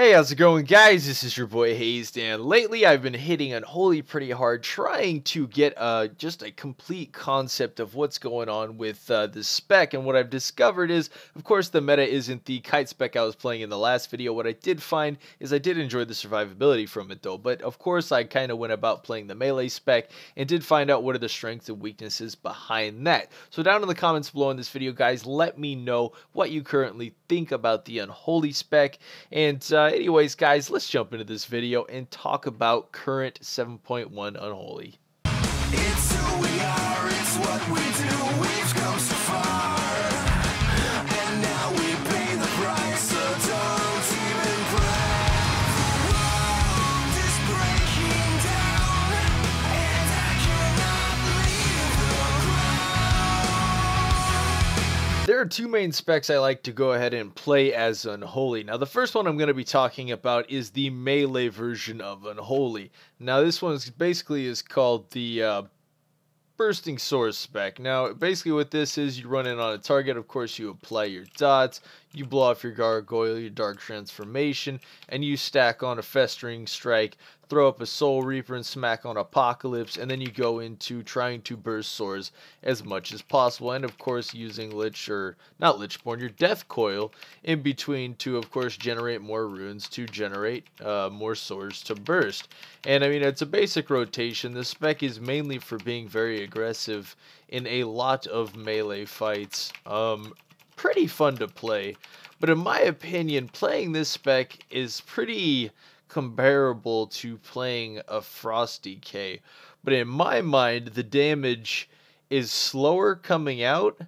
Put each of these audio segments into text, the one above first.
Hey, how's it going, guys? This is your boy Hazzed, and lately I've been hitting Unholy pretty hard, trying to get just a complete concept of what's going on with this spec. And what I've discovered is, of course, the meta isn't the kite spec I was playing in the last video. What I did find is I did enjoy the survivability from it, though. But of course, I kind of went about playing the melee spec and did find out what are the strengths and weaknesses behind that. So down in the comments below in this video, guys, let me know what you currently think about the Unholy spec. And anyways, guys, let's jump into this video and talk about current 7.1 Unholy. It's who we are, it's what we do, we've come so far, and now we pay the price, so don't even cry. The world is breaking down, and I cannot leave the ground. There are two main specs I like to go ahead and play as Unholy. Now, the first one I'm going to be talking about is the melee version of Unholy. Now, this one is called the Bursting Sword spec. Now, basically what this is, you run in on a target, of course you apply your dots, you blow off your gargoyle, your dark transformation, and you stack on a festering strike, throw up a soul reaper and smack on apocalypse, and then you go into trying to burst swords as much as possible, and of course using your death coil in between to of course generate more runes to generate more swords to burst. And I mean, it's a basic rotation. The spec is mainly for being very aggressive in a lot of melee fights. Pretty fun to play, but in my opinion, playing this spec is pretty comparable to playing a Frosty K. But in my mind, the damage is slower coming out,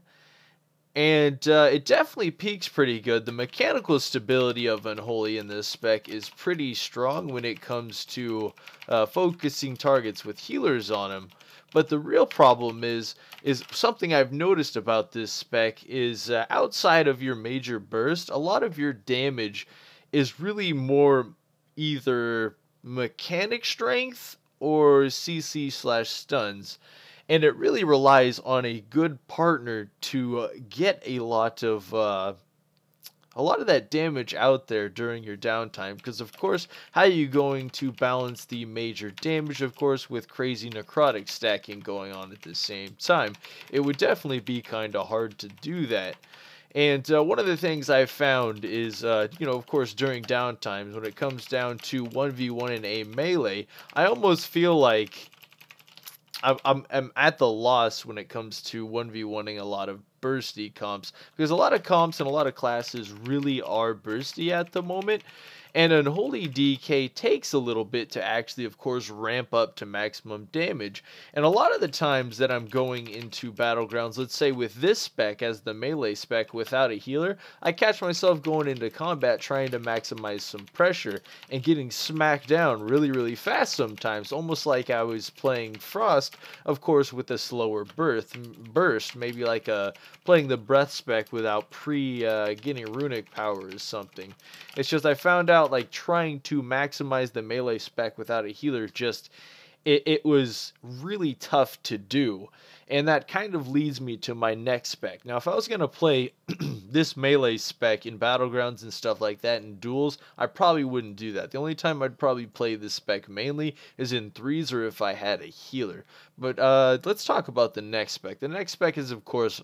and it definitely peaks pretty good. The mechanical stability of Unholy in this spec is pretty strong when it comes to focusing targets with healers on them. But the real problem is something I've noticed about this spec is outside of your major burst, a lot of your damage is really more either mechanic strength or CC/stuns. And it really relies on a good partner to get a lot of that damage out there during your downtime, because of course, how are you going to balance the major damage, of course, with crazy necrotic stacking going on at the same time? It would definitely be kind of hard to do that. And one of the things I've found is, of course, during downtimes, when it comes down to 1v1 in a melee, I almost feel like I'm at the loss when it comes to 1v1ing a lot of bursty comps, because a lot of comps and a lot of classes really are bursty at the moment, and Unholy DK takes a little bit to actually, of course, ramp up to maximum damage. And a lot of the times that I'm going into battlegrounds, let's say with this spec as the melee spec without a healer, I catch myself going into combat trying to maximize some pressure and getting smacked down really, really fast sometimes, almost like I was playing Frost, of course, with a slower burst, maybe like playing the breath spec without getting runic power or something. It's just I found out like trying to maximize the melee spec without a healer, it was really tough to do. And that kind of leads me to my next spec. Now, if I was going to play this melee spec in battlegrounds and stuff like that in duels, I probably wouldn't do that. The only time I'd probably play this spec mainly is in threes or if I had a healer. But let's talk about the next spec. The next spec is, of course,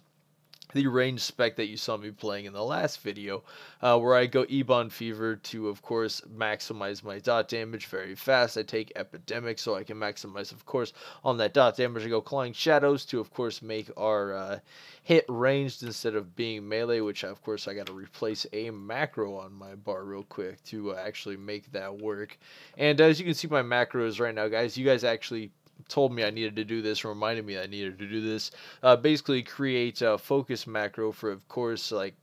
the range spec that you saw me playing in the last video, where I go Ebon Fever to, of course, maximize my dot damage very fast. I take Epidemic so I can maximize, of course, on that dot damage. I go Clawing Shadows to, of course, make our hit ranged instead of being melee, which, of course, I got to replace a macro on my bar real quick to actually make that work. And as you can see my macros right now, guys, you guys actually told me I needed to do this, reminded me I needed to do this. Basically create a focus macro for, of course, like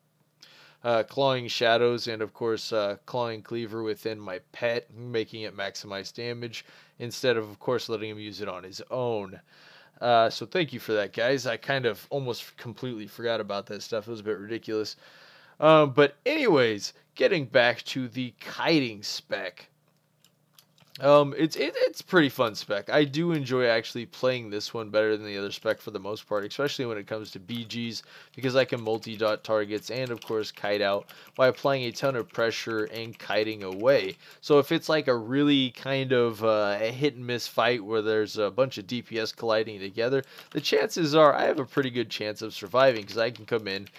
Clawing Shadows and, of course, Clawing Cleaver within my pet, making it maximize damage instead of course, letting him use it on his own. So thank you for that, guys. I kind of almost completely forgot about that stuff. It was a bit ridiculous. But anyways, getting back to the kiting spec. It's pretty fun spec. I do enjoy actually playing this one better than the other spec for the most part, especially when it comes to BGs, because I can multi-dot targets and of course kite out by applying a ton of pressure and kiting away. So if it's like a really kind of a hit and miss fight where there's a bunch of DPS colliding together, the chances are I have a pretty good chance of surviving because I can come in,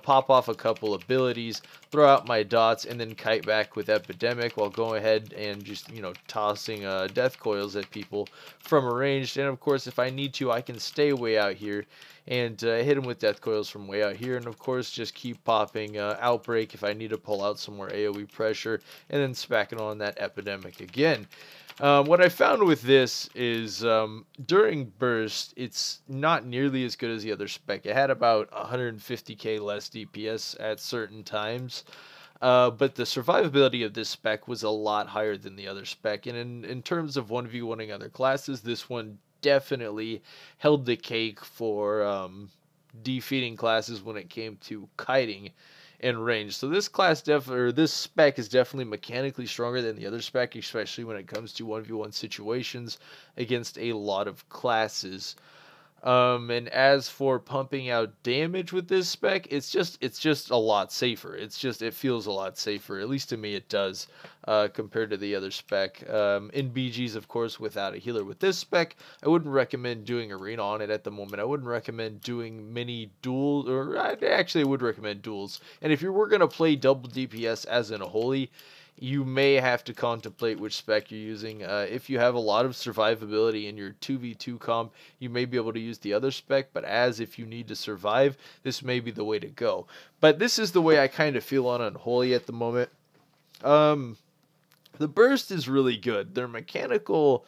pop off a couple abilities, throw out my dots, and then kite back with Epidemic while going ahead and just, tossing death coils at people from a range. And of course, if I need to, I can stay way out here and hit them with death coils from way out here. And of course, just keep popping Outbreak if I need to pull out some more AoE pressure, and then smacking on that Epidemic again. What I found with this is during burst, it's not nearly as good as the other spec. It had about 150k less DPS at certain times, but the survivability of this spec was a lot higher than the other spec. And in terms of 1v1ing other classes, this one definitely held the cake for defeating classes when it came to kiting and range. So this spec is definitely mechanically stronger than the other spec, especially when it comes to 1v1 situations against a lot of classes. And as for pumping out damage with this spec, it's just a lot safer. It feels a lot safer. At least to me, it does, compared to the other spec. In BGs, of course, without a healer with this spec, I wouldn't recommend doing arena on it at the moment. I wouldn't recommend doing many duels, or I actually would recommend duels. And if you were gonna play double DPS as in a holy, you may have to contemplate which spec you're using. If you have a lot of survivability in your 2v2 comp, you may be able to use the other spec, but as if you need to survive, this may be the way to go. But this is the way I kind of feel on Unholy at the moment. The burst is really good. Their mechanical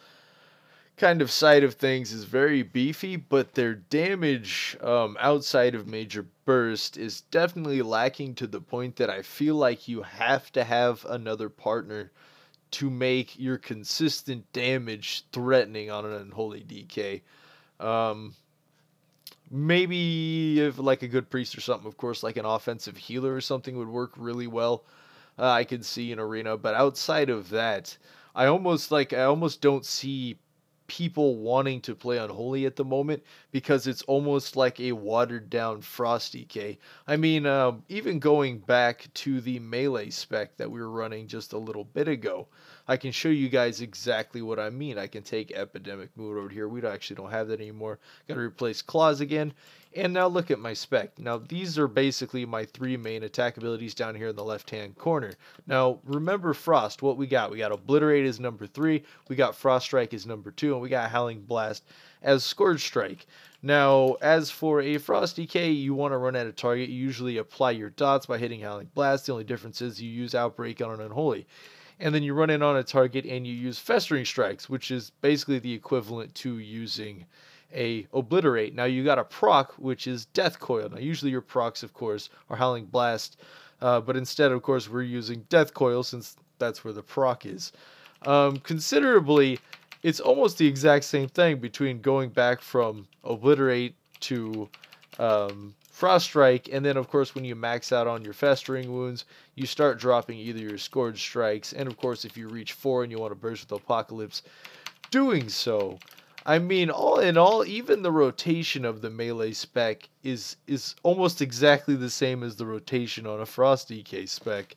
kind of side of things is very beefy, but their damage outside of major burst is definitely lacking to the point that I feel like you have to have another partner to make your consistent damage threatening on an Unholy DK. Um, Maybe if like a good priest or something, of course, like an offensive healer or something would work really well. I could see in arena, but outside of that, I almost don't see people wanting to play Unholy at the moment because it's almost like a watered down Frosty K. I mean, even going back to the melee spec that we were running just a little bit ago, I can show you guys exactly what I mean. I can take Epidemic, move it over here. Actually don't have that anymore. Got to replace Claws again. And now look at my spec. Now these are basically my three main attack abilities down here in the left hand corner. Now remember Frost, what we got? We got Obliterate as number 3, we got Frost Strike as number 2, and we got Howling Blast as Scourge Strike. Now as for a Frost DK, you want to run at a target, you usually apply your dots by hitting Howling Blast. The only difference is you use Outbreak on an Unholy. And then you run in on a target and you use Festering Strikes, which is basically the equivalent to using a Obliterate. Now you got a proc, which is Death Coil. Now usually your procs, of course, are Howling Blast, but instead, of course, we're using Death Coil since that's where the proc is. Considerably, it's almost the exact same thing between going back from Obliterate to Frost Strike, and then of course when you max out on your Festering Wounds, you start dropping either your Scourge Strikes, and of course if you reach 4 and you want to burst with Apocalypse, doing so. I mean, all in all, even the rotation of the melee spec is almost exactly the same as the rotation on a Frost DK spec,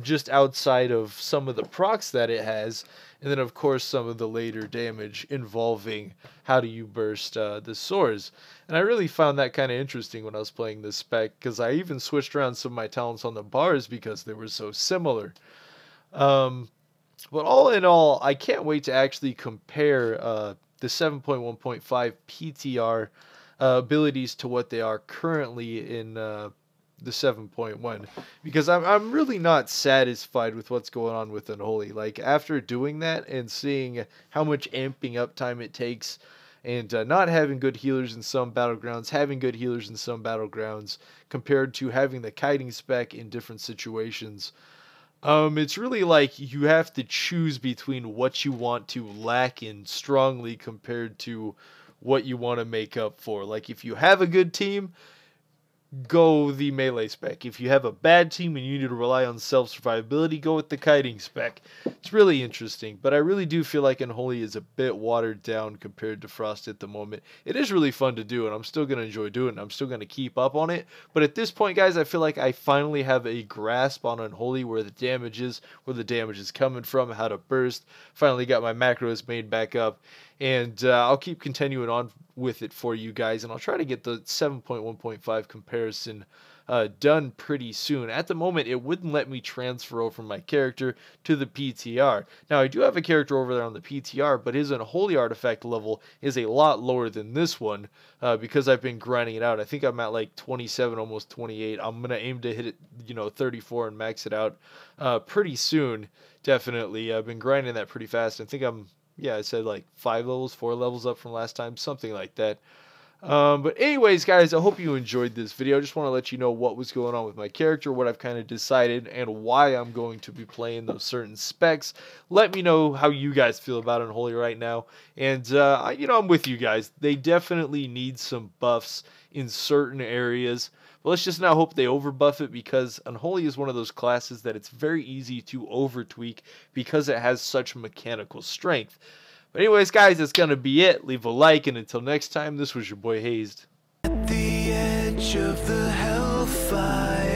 just outside of some of the procs that it has, and then of course some of the later damage involving how do you burst the swords. And I really found that kind of interesting when I was playing this spec, because I even switched around some of my talents on the bars because they were so similar. But all in all, I can't wait to actually compare the 7.1.5 PTR abilities to what they are currently in the 7.1, because I'm really not satisfied with what's going on with Unholy. Like after doing that and seeing how much amping up time it takes, and not having good healers in some battlegrounds, having good healers in some battlegrounds, compared to having the kiting spec in different situations. It's really like you have to choose between what you want to lack in strongly compared to what you want to make up for. Like if you have a good team, go the melee spec. If you have a bad team and you need to rely on self-survivability, go with the kiting spec. It's really interesting, but I really do feel like Unholy is a bit watered down compared to Frost at the moment. It is really fun to do, and I'm still going to enjoy doing it. I'm still going to keep up on it, but at this point, guys, I feel like I finally have a grasp on Unholy, where the damage is coming from, how to burst. Finally got my macros made back up, and I'll keep continuing on with it for you guys, and I'll try to get the 7.1.5 comparison done pretty soon. At the moment, it wouldn't let me transfer over my character to the PTR. Now, I do have a character over there on the PTR, but his Unholy artifact level is a lot lower than this one because I've been grinding it out. I think I'm at like 27, almost 28. I'm going to aim to hit it, 34 and max it out pretty soon, definitely. I've been grinding that pretty fast. I think I said like 4 levels up from last time, something like that. But anyways, guys, I hope you enjoyed this video. I just want to let you know what was going on with my character, what I've kind of decided, and why I'm going to be playing those certain specs. Let me know how you guys feel about Unholy right now. And, I'm with you guys. They definitely need some buffs in certain areas. But let's just now hope they overbuff it, because Unholy is one of those classes that it's very easy to over-tweak because it has such mechanical strength. But anyways, guys, that's going to be it. Leave a like, and until next time, this was your boy Hazzed. At the edge of the hellfire.